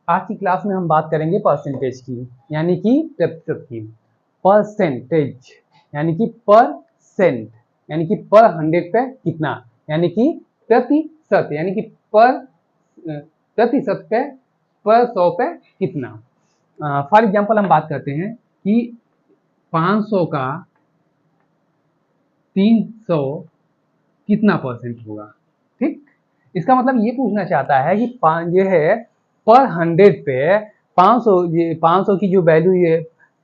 आज की क्लास में हम बात करेंगे परसेंटेज की, यानी कि प्रतिशत की। परसेंटेज यानी कि परसेंट, यानी कि पर 100 पे कितना, यानी कि प्रतिशत, यानी कि पर प्रतिशत पे, पर 100 पे कितना। फॉर एग्जाम्पल हम बात करते हैं कि 500 का 300 कितना परसेंट होगा। ठीक, इसका मतलब ये पूछना चाहता है कि ये है पर 100 पे 500, ये 500 की जो वैल्यू ये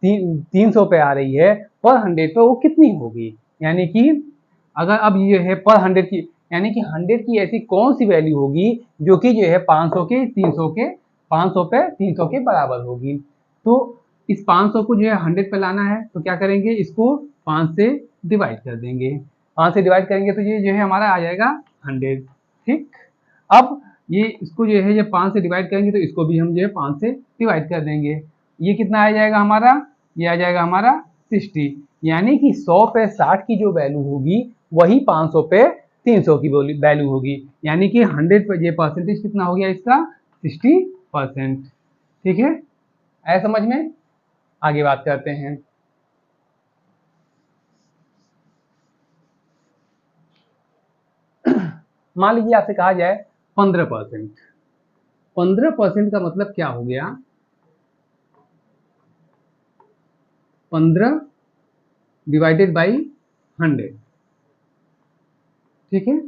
300 पे आ रही है, पर 100 पे वो कितनी होगी। यानी कि अगर अब ये है पर 100 की, यानी कि 100 की ऐसी कौन सी वैल्यू होगी जो कि जो है 500 के 300 के 500 पे 300 के बराबर होगी। तो इस 500 को जो है 100 पे लाना है, तो क्या करेंगे, इसको 5 से डिवाइड कर देंगे। 5 से डिवाइड करेंगे तो ये जो है हमारा आ जाएगा 100। ठीक, अब ये इसको जो है ये 5 से डिवाइड करेंगे तो इसको भी हम जो है 5 से डिवाइड कर देंगे। ये कितना आ जाएगा हमारा, ये आ जाएगा हमारा 60। यानी कि 100 पे 60 की जो वैल्यू होगी वही 500 पे 300 की वैल्यू होगी। यानी कि 100 पे ये परसेंटेज कितना हो गया इसका, 60%। ठीक है, आया समझ में। आगे बात करते हैं। मान लीजिए आपसे कहा जाए 15%। 15% का मतलब क्या हो गया, 15 डिवाइडेड बाई 100। ठीक है,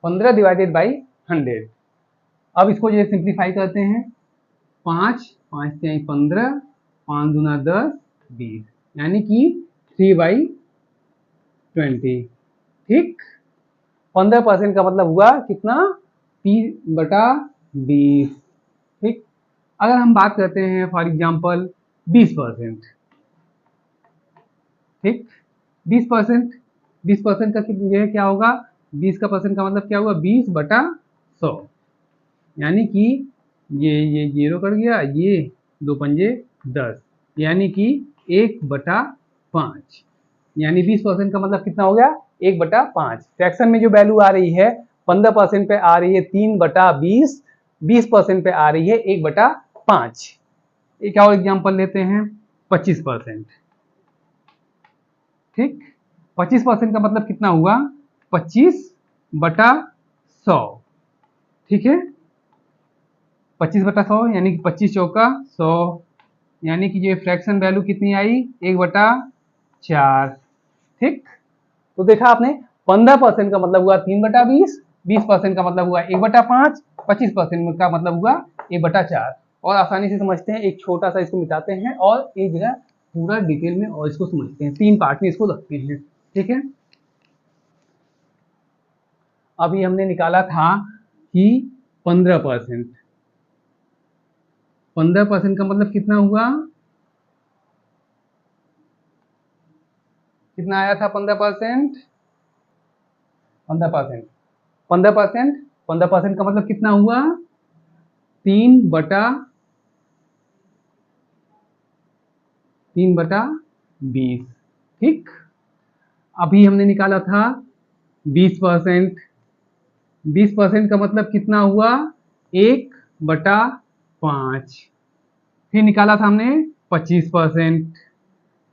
15 डिवाइडेड बाई 100। अब इसको जो सिंप्लीफाई करते हैं, 5 5 से 15, 5 दूना 10 20, यानी कि 3/20। ठीक, 15% का मतलब हुआ कितना, 30/20। ठीक, अगर हम बात करते हैं फॉर एग्जाम्पल 20%। ठीक, 20%, 20% का जो है क्या होगा, 20 का परसेंट का मतलब क्या हुआ, 20/100। यानी कि ये 0 कट गया, ये 2 पंजे 10, यानी कि 1/5। यानी 20% का मतलब कितना हो गया, 1/5। फ्रैक्शन में जो वैल्यू आ रही है 15% पे आ रही है 3/20, 20% पे आ रही है 1/5। एक और एग्जाम्पल लेते हैं, 25%। ठीक, 25% का मतलब कितना हुआ, 25/100। ठीक है, 25/100 यानी कि 25 चौका 100, यानी कि ये फ्रैक्शन वैल्यू कितनी आई, 1/4। ठीक, तो देखा आपने, 15% का मतलब हुआ 3/20, 20% का मतलब हुआ 1/5, 25% का मतलब हुआ 1/4। और आसानी से समझते हैं, एक छोटा सा इसको मिटाते हैं और एक जगह पूरा डिटेल में और इसको समझते हैं, 3 पार्ट में इसको रखते हैं। ठीक है, अभी हमने निकाला था कि 15%, 15% का मतलब कितना हुआ, कितना आया था 15%, 15%, 15%, 15% का मतलब कितना हुआ, 3/20। ठीक, अभी हमने निकाला था 20%, 20% का मतलब कितना हुआ, 1/5। फिर निकाला था हमने 25%,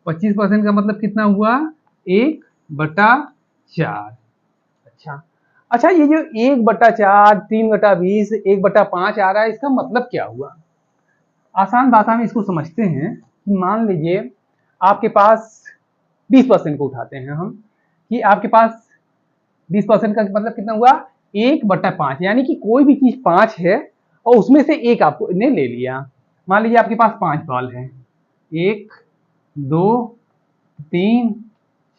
25% का मतलब कितना हुआ, 1/4। अच्छा, अच्छा, ये जो 1/4, 3/20, 1/5 आ रहा है, इसका मतलब क्या हुआ। आसान भाषा में इसको समझते हैं कि मान लीजिए आपके पास 20% को उठाते हैं हम, कि आपके पास 20% का मतलब कितना हुआ, 1/5। यानी कि कोई भी चीज 5 है और उसमें से एक आपको ने ले लिया। मान लीजिए आपके पास 5 बॉल है, 1 2 3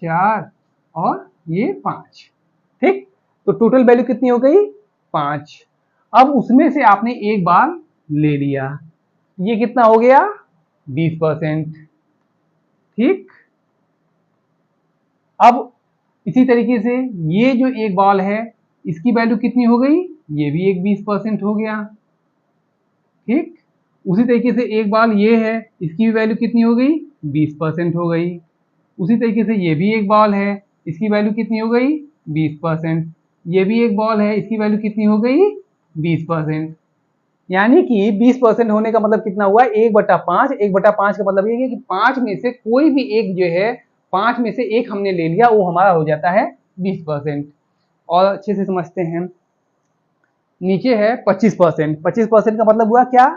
4 और ये 5। ठीक, तो टोटल वैल्यू कितनी हो गई, 5। अब उसमें से आपने एक बाल ले लिया, ये कितना हो गया, 20%। ठीक, अब इसी तरीके से ये जो एक बॉल है इसकी वैल्यू कितनी हो गई, ये भी एक 20% हो गया। ठीक, उसी तरीके से एक बॉल ये है, इसकी भी वैल्यू कितनी हो गई, 20% हो गई। उसी तरीके से ये भी एक बॉल है, इसकी वैल्यू कितनी हो गई, 20%। ये भी एक बॉल है, इसकी वैल्यू कितनी हो गई, 20%। यानी कि 20% होने का मतलब कितना हुआ, 1/5। 1/5 का मतलब ये है कि 5 में से कोई भी एक जो है, 5 में से एक हमने ले लिया, वो हमारा हो जाता है 20%। और अच्छे से समझते हैं, नीचे है 25%। 25% का मतलब हुआ क्या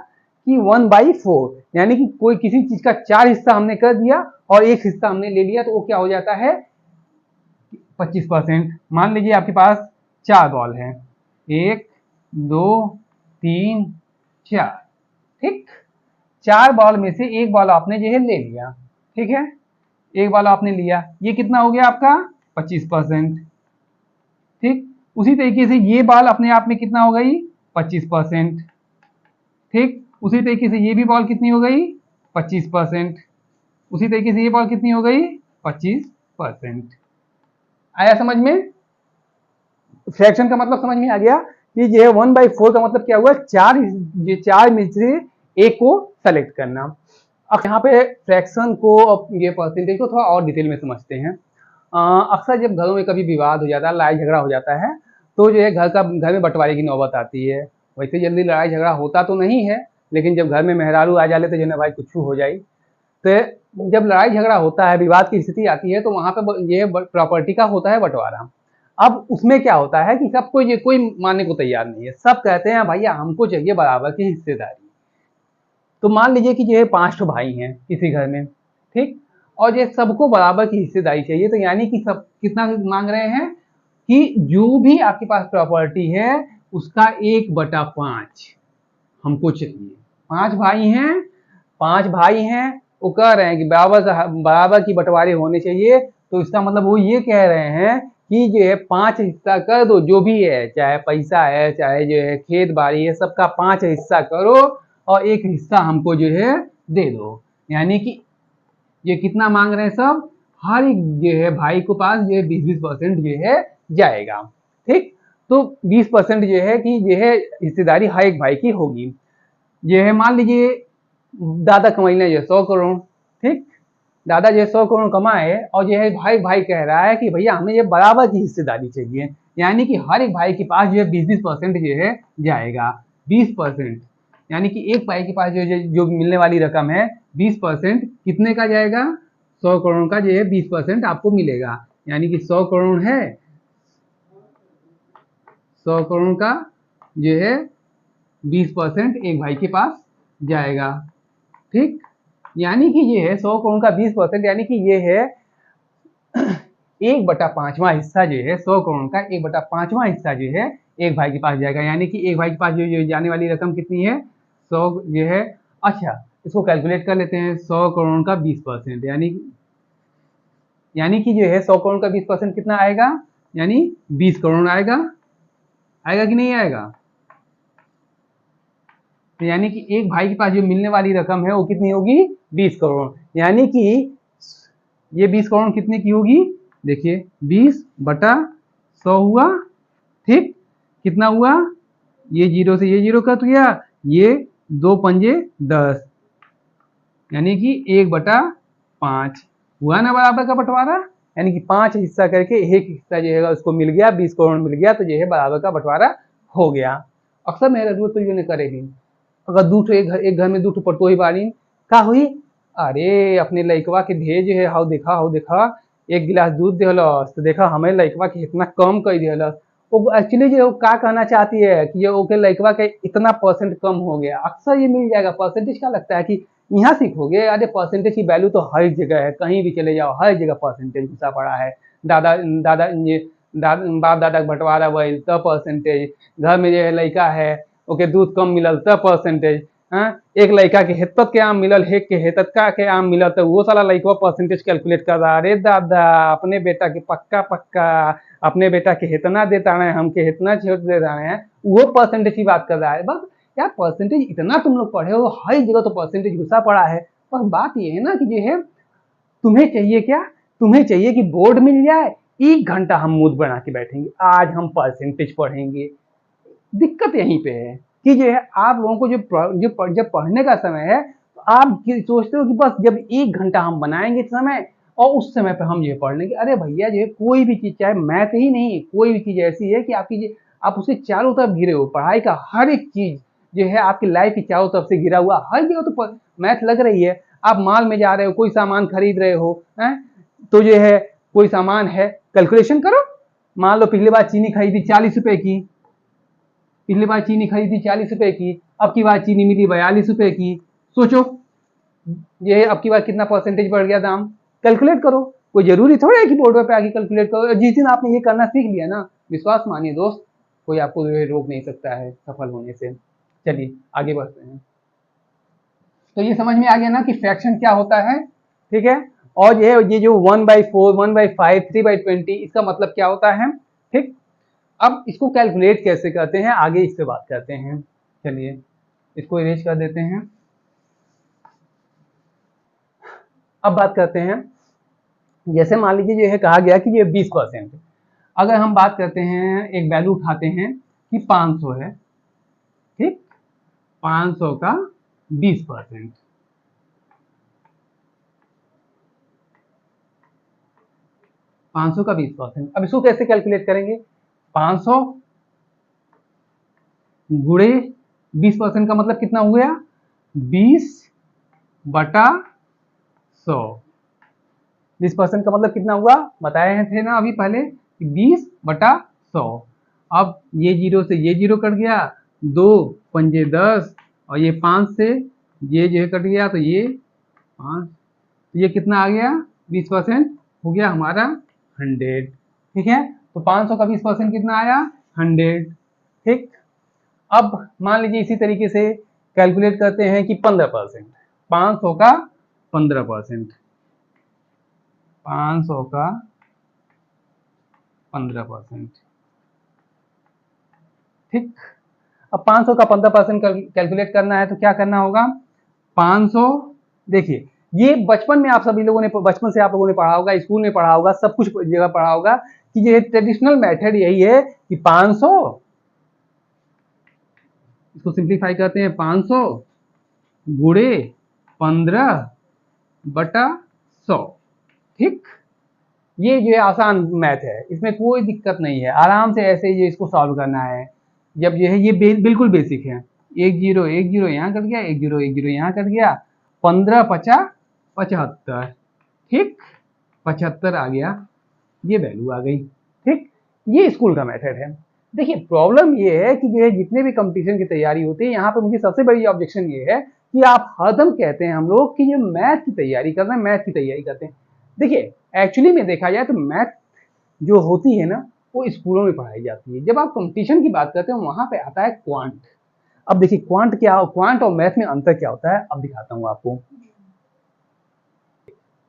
कि 1/4, यानी कि कोई किसी चीज का 4 हिस्सा हमने कर दिया और एक हिस्सा हमने ले लिया, तो वो क्या हो जाता है 25%। मान लीजिए आपके पास 4 बॉल है, 1 2 3 4, ठीक। 4 बॉल में से एक बॉल आपने जो है ले लिया, ठीक है, एक बॉल आपने लिया, ये कितना हो गया आपका 25%, ठीक। उसी तरीके से ये बॉल अपने आप में कितना हो गई 25%, ठीक। उसी तरीके से ये भी बॉल कितनी हो गई 25%, उसी तरीके से ये बॉल कितनी हो गई 25%। आया समझ में? फ्रैक्शन का मतलब समझ में आ गया कि ये 1/4 का मतलब क्या हुआ, ये 4 में से एक को सेलेक्ट करना। अब यहाँ पे फ्रैक्शन को, ये परसेंटेज को थोड़ा और डिटेल में समझते हैं। अक्सर जब घरों में कभी विवाद हो जाता है, लड़ाई झगड़ा हो जाता है, तो जो है घर में बंटवारे की नौबत आती है। वैसे जल्दी लड़ाई झगड़ा होता तो नहीं है, लेकिन जब घर में मेहरारू आ जाले तो जो ना भाई कुछ हो जाए, तो जब लड़ाई झगड़ा होता है, विवाद की स्थिति आती है, तो वहां पर ये प्रॉपर्टी का होता है बंटवारा। अब उसमें क्या होता है कि सबको ये कोई मानने को तैयार नहीं है, सब कहते हैं भैया हमको चाहिए बराबर की हिस्सेदारी। तो मान लीजिए कि जो है 5 भाई हैं किसी घर में, ठीक, और ये सबको बराबर की हिस्सेदारी चाहिए, तो यानी कि सब कितना मांग रहे हैं कि जो भी आपके पास प्रॉपर्टी है उसका 1/5 हमको चाहिए। 5 भाई हैं, वो कह रहे हैं कि बराबर की बंटवारे होने चाहिए। तो इसका मतलब वो ये कह रहे हैं कि जो है 5 हिस्सा कर दो, जो भी है, चाहे पैसा है, चाहे जो है खेत बाड़ी है, सबका 5 हिस्सा करो और एक हिस्सा हमको जो है दे दो। यानी कि ये कितना मांग रहे हैं सब, हर एक जो है भाई को पास जो है 20% जो है जाएगा, ठीक। तो 20% जो है कि जो है हिस्सेदारी हर एक भाई की होगी। ये है मान लीजिए दादा कमाई जो 100 करोड़, ठीक, दादा जो 100 करोड़ कमाए और जो है भाई भाई कह रहा है कि भैया हमें ये बराबर की हिस्सेदारी चाहिए, यानी कि हर एक भाई के पास जो है 20% जो है जाएगा। 20%, यानी कि एक भाई के पास जो मिलने वाली रकम है 20% कितने का जाएगा, 100 करोड़ का जो है 20% आपको मिलेगा। यानी कि 100 करोड़ है, 100 करोड़ का जो है 20% एक भाई के पास जाएगा, ठीक। यानी कि ये है 100 करोड़ का 20%, यानी कि ये है 1/5वां हिस्सा जो है 100 करोड़ का 1/5वां हिस्सा जो है एक भाई के पास जाएगा। यानी कि एक भाई के पास जो जाने वाली रकम कितनी है 100 जो है। अच्छा, इसको कैलकुलेट कर लेते हैं, 100 करोड़ का 20%, यानी कि जो है 100 करोड़ का 20% कितना आएगा, यानी 20 करोड़ आएगा। आएगा कि नहीं आएगा? तो यानी कि एक भाई के पास जो मिलने वाली रकम है वो कितनी होगी 20 करोड़। यानी कि ये 20 करोड़ कितने की होगी, देखिए 20/100 हुआ, ठीक। कितना हुआ, ये 0 से ये 0 कट गया, ये 2 पंजे 10, यानी कि 1/5 हुआ ना बराबर का बंटवारा। यानी कि 5 हिस्सा करके एक हिस्सा जो है उसको मिल गया, 20 करोड़ मिल गया, तो जो है बराबर का बंटवारा हो गया। अक्सर मेरे रूप तो ने करेगी, अगर एक घर में 2 पटोही बारी का हुई, अरे अपने लइकवा के भेज है, हाउ देखा 1 गिलास दूध देहलस, तो देखा हमें लइकवा के इतना कम कर दिहलस। वो एक्चुअली जो का कहना चाहती है कि ये ओके लइकवा के इतना परसेंट कम हो गया। अक्सर ये मिल जाएगा परसेंटेज, क्या लगता है कि यहाँ सीखोगे, अरे परसेंटेज की वैल्यू तो हर जगह है, कहीं भी चले जाओ हर जगह परसेंटेज घुसा पड़ा है। दादा दादा ये बाप दादा का बंटवारा भइल तब परसेंटेज, घर में जो है लड़का है ओके दूध कम मिलल तब परसेंटेज, एक लड़का के हेतत के आम मिलल, एक के हेतत का के आम मिलल, तो वो साला लड़का परसेंटेज कैलकुलेट कर रहा, अरे दादा अपने बेटा के पक्का अपने बेटा के इतना देता है, हमके इतना छोट दे रहे हैं, वो परसेंटेज की बात कर रहा है। बस यार परसेंटेज इतना तुम लोग पढ़े हो, हर जगह तो परसेंटेज घुसा पड़ा है। पर बात ये है ना कि जो है तुम्हें चाहिए क्या, तुम्हें चाहिए कि बोर्ड मिल जाए, 1 घंटा हम मूड बना के बैठेंगे, आज हम परसेंटेज पढ़ेंगे। दिक्कत यहीं पे है कि जो है आप लोगों को जब पढ़ने का समय है, तो आप सोचते हो कि बस जब 1 घंटा हम बनाएंगे समय और उस समय पे हम ये पढ़ लेंगे। अरे भैया जो है कोई भी चीज, चाहे मैथ ही नहीं, कोई भी चीज ऐसी है कि आप उसके चारों तरफ घिरे हो, पढ़ाई का हर एक चीज जो है आपकी लाइफ की चारों तरफ से घिरा हुआ, हर जगह तो मैथ लग रही है। आप मॉल में जा रहे हो, कोई सामान खरीद रहे हो, तो जो है कोई सामान है, कैलकुलेशन करो। मान लो पिछली बार चीनी खरीदी 40 रुपए की, पिछली बार चीनी खरीदी 40 रुपए की, अब की बार चीनी मिली 42 रुपए की। सोचो ये अब की बार कितना परसेंटेज बढ़ गया दाम, कैलकुलेट करो। कोई जरूरी थोड़ा है कि बोर्ड पे आके कैलकुलेट करो। जिस दिन आपने ये करना सीख लिया ना, विश्वास मानिए दोस्त, कोई आपको रोक नहीं सकता है सफल होने से। चलिए आगे बढ़ते हैं। तो ये समझ में आ गया ना कि फ्रैक्शन क्या होता है, ठीक है। और ये जो 1/4, 1/5, 3/20, इसका मतलब क्या होता है, ठीक। अब इसको कैलकुलेट कैसे करते हैं, आगे इस पे बात करते हैं। चलिए इसको इरेज कर देते हैं। अब बात करते हैं, जैसे मान लीजिए जो है कहा गया कि ये 20%, अगर हम बात करते हैं, एक वैल्यू उठाते हैं कि 500 है, ठीक, 500 का 20%, 500 का 20%। अब इसको कैसे कैलकुलेट करेंगे, 500 गुणे 20% का मतलब कितना हो गया, 20/100। 20% का मतलब कितना हुआ, बताए थे ना अभी पहले कि 20/100। अब ये जीरो से ये जीरो कट गया, 2 पंजे 10, और ये 5 से ये जो कट गया, तो ये 5, तो ये कितना आ गया, 20% हो गया हमारा 100, ठीक है। तो 500 का 20% कितना आया, 100, ठीक। अब मान लीजिए इसी तरीके से कैलकुलेट करते हैं कि 15%, 500 का 15%, 500 का 15%, ठीक। अब 500 का 15% कैलकुलेट करना है तो क्या करना होगा, 500, देखिए ये बचपन में आप सभी लोगों ने, बचपन से आप लोगों ने पढ़ा होगा, स्कूल में पढ़ा होगा, सब कुछ जगह पढ़ा होगा कि ये ट्रेडिशनल मेथड यही है कि 500, इसको सिंप्लीफाई करते हैं, 500 गुणे 15/100, ठीक। ये जो है आसान मैथ है, इसमें कोई दिक्कत नहीं है, आराम से ऐसे ही इसको सॉल्व करना है। जब जो है ये बिल्कुल बेसिक है, 1 0 1 0 यहाँ कट गया, 1 0 1 0 यहाँ कट गया, 15 50 75, ठीक, 75 आ गया, ये वैल्यू आ गई, ठीक। ये स्कूल का मेथड है। देखिए प्रॉब्लम ये है कि जो है जितने भी कंपटीशन की तैयारी होती है, यहाँ पे मुझे सबसे बड़ी ऑब्जेक्शन ये है कि आप हरदम कहते हैं हम लोग कि जो मैथ की तैयारी कर रहे हैं, मैथ की तैयारी करते हैं। देखिए एक्चुअली में देखा जाए तो मैथ जो होती है ना, वो स्कूलों में पढ़ाई जाती है। जब आप कंपटीशन की बात करते हैं, वहां पे आता है क्वांट। अब देखिए क्वांट क्या, क्वांट और मैथ में अंतर क्या होता है, अब दिखाता हूँ आपको।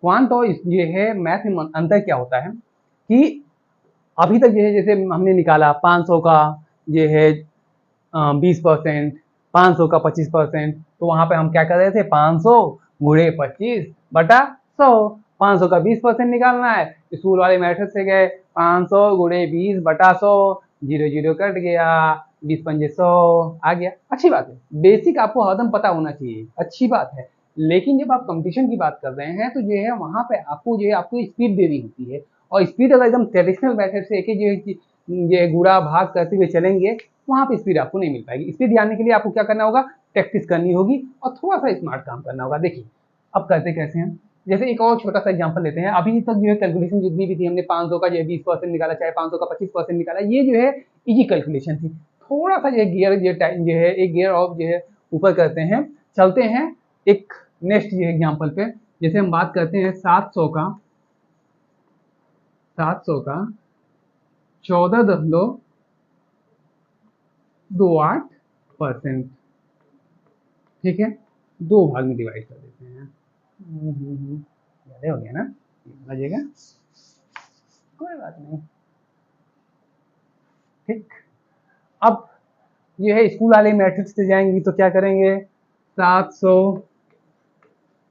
क्वांट और ये है मैथ में अंतर क्या होता है कि अभी तक जो है जैसे हमने निकाला 500 का ये है 20%, 500 का 25%, तो वहां पे हम क्या कर रहे थे, 500 गुणे 25/100, 500 का 20% निकालना है, स्कूल वाले मेथड से गए, 500 गुणे 20/100, 0 0 कट गया, 20 पंजे 100 आ गया। अच्छी बात है, बेसिक आपको हरदम पता होना चाहिए, अच्छी बात है। लेकिन जब आप कंपटीशन की बात कर रहे हैं तो जो है वहां पे आपको जो है आपको स्पीड देनी होती है, और स्पीड अगर एकदम ट्रेडिशनल मेथड से एक ही ये गुणा भाग करते हुए चलेंगे, वहां पे स्पीड आपको नहीं मिल पाएगी। स्पीड आने के लिए आपको क्या करना होगा, प्रैक्टिस करनी होगी और थोड़ा सा स्मार्ट काम करना होगा। देखिए अब करते कैसे हैं, जैसे एक और छोटा सा एग्जांपल लेते हैं। अभी तक जो है कैलकुलेशन जितनी भी थी, हमने 500 का जो है 20% निकाला, चाहे 500 का 25% निकाला, ये जो है इजी कैलकुलेशन थी। थोड़ा सा जो है गियर जो टाइम जो है एक गियर ऑफ जो है ऊपर करते हैं, चलते हैं एक नेक्स्ट जो एग्जाम्पल पे। जैसे हम बात करते हैं 700 का 14.28%, ठीक है, दो भाग में डिवाइड कर देते हैं। ज्यादा हो गया ना, बजेगा, कोई बात नहीं, ठीक। अब ये है स्कूल वाले मैट्रिक्स से जाएंगे तो क्या करेंगे, 700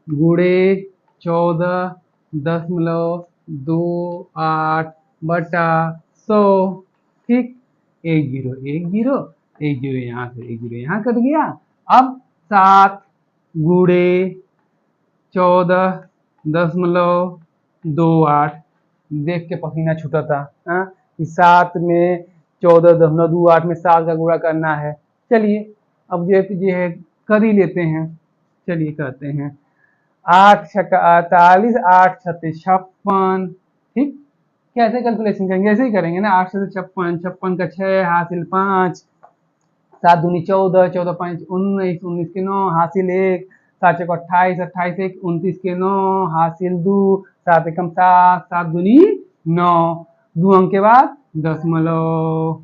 गुणे 14.28/100, ठीक, 1 0 1 0 1 0 यहाँ से 1 0 यहाँ कट गया। अब 7 गुणे 14.28, देख के पसीना छूटा था, हाँ, कि 7 में 14.28 में 7 का गुणा करना है। चलिए अब ये है कर ही लेते हैं, चलिए करते हैं। 8 छक्का 48, 8 छत्ते 56, ठीक। कैसे कैलकुलेशन करेंगे, ऐसे ही करेंगे ना, 8 से 56, 56 का 6 हासिल 5, 7 दूनी 14, 14 5 19, 19 के 9 हासिल 1, 7 चौक 28, 28 1 29 के 9 हासिल 2, 7 एकम 7, 7 दूनी 9, 2 अंक के बाद दशमलव,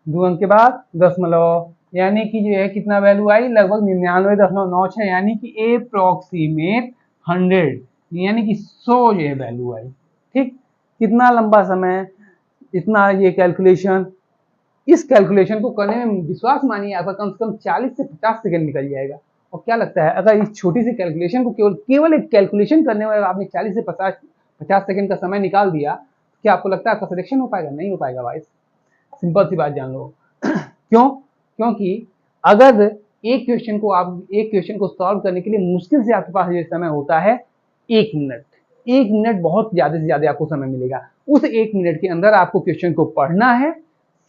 2 अंक के बाद दशमलव, यानी कि जो है कितना वैल्यू आई, लगभग 99.96, यानी कि अप्रोक्सीमेट 100, यानी कि 100 जो है वैल्यू आई, ठीक। कितना लंबा समय, इतना ये कैलकुलेशन, इस कैलकुलेशन को करने में विश्वास मानिए आपका कम से कम 40 से 50 सेकंड निकल जाएगा। और क्या लगता है, अगर इस छोटी सी कैलकुलेशन को केवल एक कैलकुलेशन करने में आपने 40 से 50 सेकंड का समय निकाल दिया, तो क्या आपको लगता है आपका सिलेक्शन हो पाएगा? नहीं हो पाएगा भाई, सिंपल सी बात जान लो। क्यों? क्योंकि अगर एक क्वेश्चन को सॉल्व करने के लिए मुश्किल से आपके पास ये समय होता है 1 मिनट, 1 मिनट बहुत ज्यादा से ज्यादा आपको समय मिलेगा। उस 1 मिनट के अंदर आपको क्वेश्चन को पढ़ना है,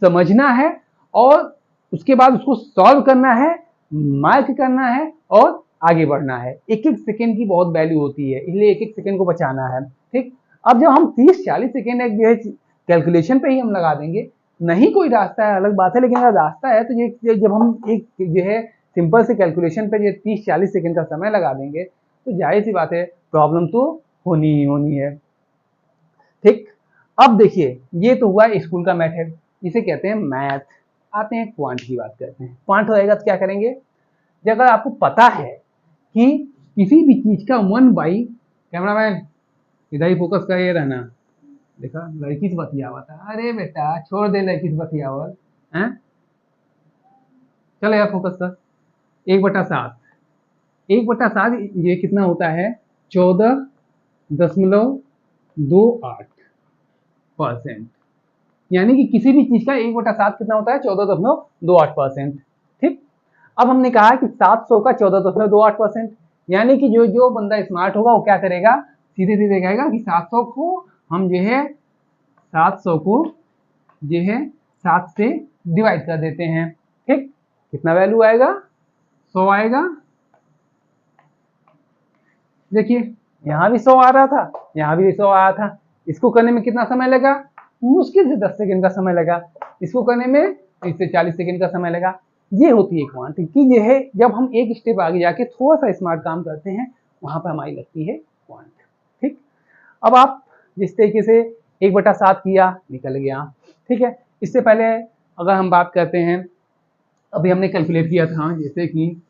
समझना है और उसके बाद उसको सॉल्व करना है, मार्क करना है और आगे बढ़ना है। एक एक सेकेंड की बहुत वैल्यू होती है, इसलिए एक एक सेकेंड को बचाना है, ठीक। अब जब हम 30-40 सेकेंड एक जो है कैलकुलेशन पे ही हम लगा देंगे, नहीं कोई रास्ता है अलग बात है, लेकिन अगर रास्ता है तो ये जब हम एक जो है सिंपल से कैलकुलेशन पे 30-40 सेकेंड का समय लगा देंगे तो जाहिर सी बात है प्रॉब्लम तो होनी ही होनी है, ठीक। अब देखिए ये तो हुआ स्कूल का मेथड, इसे कहते हैं मैथ। आते हैं क्वांट की बात करते हैं। क्वांट रहेगा तो क्या करेंगे, जब अगर आपको पता है कि किसी भी चीज का 1/, कैमरामैन इधर ही फोकस कर, ये रहना, देखा लड़की से बतियावा था, अरे बेटा छोड़ दे लड़की से बतियावल हैं, चलो यार फोकस कर। 1/7, 1/7 ये कितना होता है, 14.28%, यानी कि किसी भी चीज का 1/7 कितना होता है, 14.28%, ठीक। अब हमने कहा कि 700 का 14.28%, यानी कि जो जो बंदा स्मार्ट होगा वो क्या करेगा, सीधे सीधे कहेगा कि 700 को हम जो है 700 को जो है 7 से डिवाइड कर देते हैं, ठीक। कितना वैल्यू आएगा, 100 आएगा। देखिए यहाँ भी 100 आ रहा था, यहाँ भी 100 आया था। इसको करने में कितना समय लगा, मुश्किल से 10 सेकंड का समय लगा। इसको करने में 30 से 40 सेकंड का समय लगा। ये होती है क्वांट कि ये है जब हम एक स्टेप आगे जाके थोड़ा सा स्मार्ट काम करते हैं, वहां पर हमारी लगती है क्वांट, ठीक। अब आप जिस तरीके से 1/7 किया निकल गया, ठीक है। इससे पहले अगर हम बात करते हैं, अभी हमने कैलकुलेट किया था, जैसे कि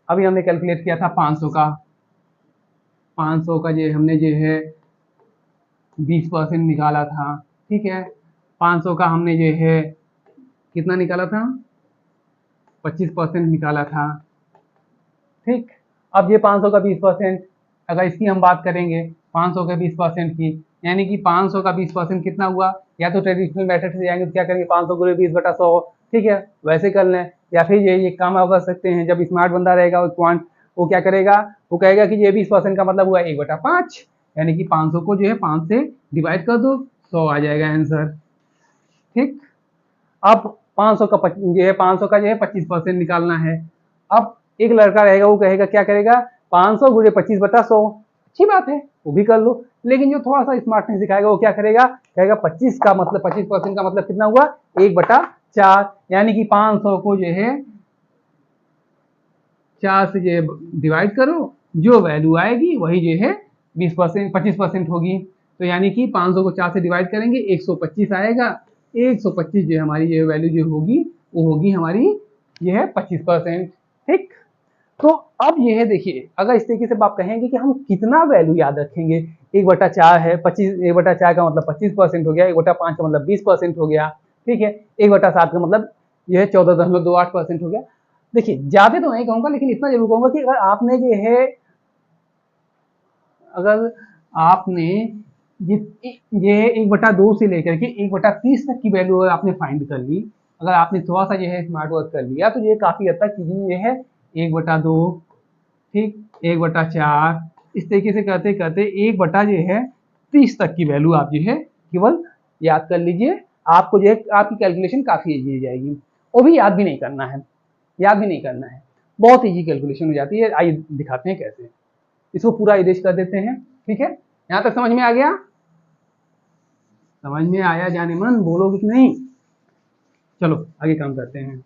अभी हमने कैलकुलेट किया था 500 का, 500 का जो हमने जो है 20% निकाला था, ठीक है। 500 का हमने जो है कितना निकाला था, 25% निकाला था, ठीक। अब ये 500 का 20%, अगर इसकी हम बात करेंगे 500 का 20% की, यानी कि 500 का 20% कितना हुआ, या तो ट्रेडिशनल मेथड से जाएंगे तो क्या करेंगे 500 गुणे 20/100, ठीक है, वैसे कर लें। या फिर ये काम आप कर सकते हैं, जब स्मार्ट बंदा रहेगा वो क्वांट, वो क्या करेगा, वो कहेगा कि ये 20% का मतलब हुआ 1/5, यानी कि 500 को जो है 5 से डिवाइड कर दो, 100 आ जाएगा आंसर, ठीक। अब 500 का जो है 500 का जो है 25% निकालना है। अब एक लड़का रहेगा वो कहेगा क्या करेगा, 500 गुणे 25/100, अच्छी बात है वो भी कर लो, लेकिन जो थोड़ा सा स्मार्टनेस दिखाएगा वो क्या करेगा, कहेगा 25 का मतलब 25% का मतलब कितना हुआ, 1/4, यानी कि 500 को जो है 4 से जो है डिवाइड करो, जो वैल्यू आएगी वही जो है 20% 25% होगी। तो यानी कि 500 को 4 से डिवाइड करेंगे 125 आएगा, 125 जो हमारी जो वैल्यू जो होगी वो होगी हमारी ये है 25%, ठीक। तो अब ये है देखिए, अगर इस तरीके से आप कहेंगे कि हम कितना वैल्यू याद रखेंगे, 1/4 है 25, 1/4 का मतलब 25% हो गया, 1/5 का मतलब 20% हो गया, ठीक है। 1/7 का मतलब यह 14.28% हो गया। देखिए ज्यादा तो नहीं कहूंगा, लेकिन इतना जरूर कहूंगा कि अगर आपने जो है, अगर आपने ये 1/2 से लेकर के 1/30 तक की वैल्यू अगर आपने फाइंड कर ली, अगर आपने थोड़ा सा जो है स्मार्ट वर्क कर लिया, तो ये काफी हद तक चीजें ये है 1/2, ठीक, 1/4, इस तरीके से करते करते 1/30 तक की वैल्यू आप जो है केवल याद कर लीजिए, आपको जो है आपकी कैलकुलेशन काफ़ी ईजी हो जाएगी। वो भी याद भी नहीं करना है, याद भी नहीं करना है, बहुत ईजी कैलकुलेशन हो जाती है। आइए दिखाते हैं कैसे। इसको पूरा इरेज कर देते हैं, ठीक है। यहाँ तक समझ में आ गया? समझ में आया जाने मन, बोलोगे कि नहीं? चलो आगे काम करते हैं।